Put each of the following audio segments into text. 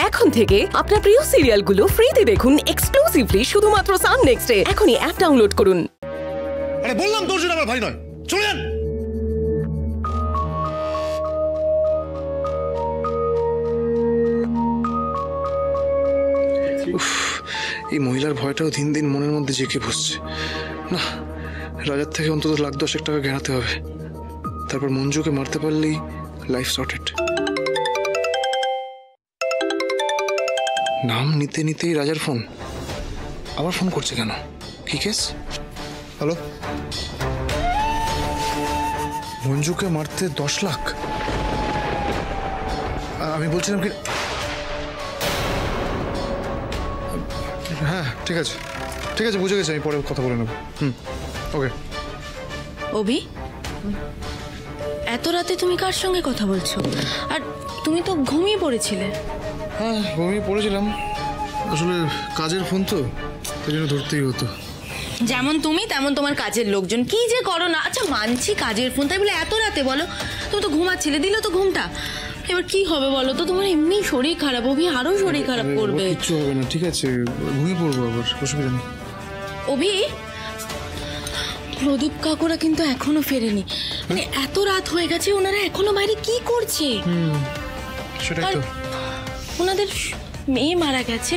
এখন থেকে আপনার প্রিয় সিরিয়ালগুলো ফ্রিতে দেখুন এক্সক্লুসিভলি শুধুমাত্র সান নেক্সটে। এখনই অ্যাপ ডাউনলোড করুন। আরে বললাম তোর জন্য আমার ভাই নয়, চলে যান। এই মহিলার ভয়টাও দিন দিন মনের মধ্যে জেঁকে বসছে। না, রাজার থেকে অন্তত $1,10,000 ঘেরাতে হবে, তারপর মঞ্জুকে মারতে পারলেই লাইফ সর্টেড। নাম নিতে নিতেই রাজার ফোন। আবার ফোন করছে কেন? কি কেস? হ্যালো, মঞ্জুকে মারতে 10 লাখ? আমি বলছিলাম কি, হ্যাঁ ঠিক আছে ঠিক আছে, বুঝে গেছি, আমি পরে কথা বলে নেব। ওকে। অভি, এত রাতে তুমি কার সঙ্গে কথা বলছো? আর তুমি তো ঘুমিয়ে পড়েছিলে। হ্যাঁ, ঘুমিয়ে পড়েছিলাম, আসলে কাজের ফোন তো, তাই জন্য ধরতেই হতো। যেমন তুমি তেমন তোমার কাজের লোকজন, কি যে করো না। আচ্ছা মানছি কাজের ফোন, তাই বলে এত রাতে? বলো, তুমি তো ঘুমাচ্ছিলে, দিল তো ঘুমটা। এবার কি হবে বলো তো? তোমার এমনি শরীর খারাপ, অভি আরো শরীর খারাপ করবে। কিচ্ছু হবে না, ঠিক আছে, ঘুমিয়ে পড়বো, আবার অসুবিধা নেই। অভি, প্রদীপ কাকুরা কিন্তু এখনো ফেরেনি, মানে এত রাত হয়ে গেছে, ওনারা এখনো বাইরে কি করছে? সেটাই তো। ওনাদের মেয়ে মারা গেছে,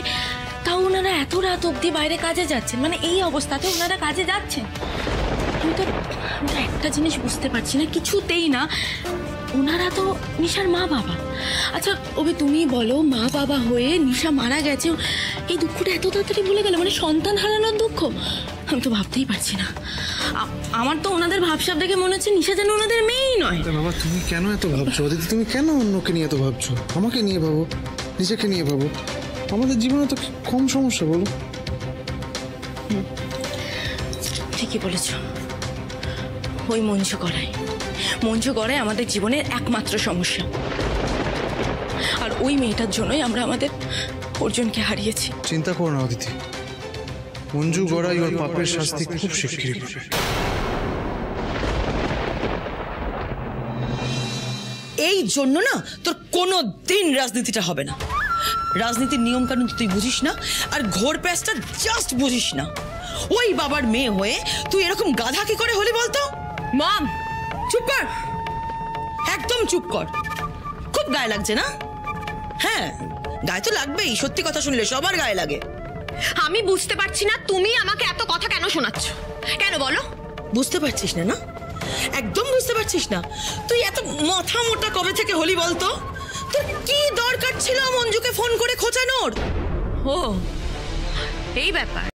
তাও ওনারা এত রাত অবধি বাইরে কাজে যাচ্ছেন, মানে এই অবস্থাতে ওনারা কাজে যাচ্ছেন। আমি তো একটা জিনিস বুঝতে পারছি না, কিছুতেই না। ওনারা তো নিশার মা বাবা। আচ্ছা অভি, তুমি বলো, মা বাবা হয়ে নিশা মারা গেছে, এই দুঃখটা এত তাড়াতাড়ি ভুলে গেল, মানে সন্তান হারানোর দুঃখ? আমি তো ভাবতেই পারছি না। আমার তো ওনাদের ভাবসাব দেখে মনে হচ্ছে নিশা যেন ওনাদের মেয়েই নয়। বাবা, তুমি কেন এত ভাবছো? দিদি, তুমি কেন অন্যকে নিয়ে এত ভাবছো? আমাকে নিয়ে ভাবো, নিজেকে নিয়ে ভাবো। আমাদের জীবনে তো কম সমস্যা, বলো। ঠিকই বলেছ। ওই মঞ্জু গড়াই আমাদের জীবনের একমাত্র সমস্যা, আর ওই মেয়েটার জন্যই আমরা আমাদের অর্জুনকে হারিয়েছি। চিন্তা করো না অদিতি, মঞ্জু গড়াই ওর পাপের শাস্তি খুব শিগগিরই পাবে। এই জন্য না তোর কোনো দিন রাজনীতিটা হবে না। রাজনীতির নিয়ম কানুন তুই বুঝিস না, আর ঘোর প্যাঁচটা জাস্ট বুঝিস না। ওই বাবার মেয়ে হয়ে তুই এরকম গাধা কি করে হলি বলতো? মম, চুপ কর, একদম চুপ কর। খুব গায়ে লাগছে না? হ্যাঁ, গায়ে তো লাগবেই, সত্যি কথা শুনলে সবার গায়ে লাগে। আমি বুঝতে পারছি না তুমি আমাকে এত কথা কেন শোনাচ্ছ, কেন বলো? বুঝতে পারছিস না? না, একদম বুঝতে পারছিস না। তুই এত মাথা মোটা কবে থেকে হলি বলতো? তোর কি দরকার ছিল মঞ্জুকে ফোন করে খোঁচানোর? ও এই ব্যাপার।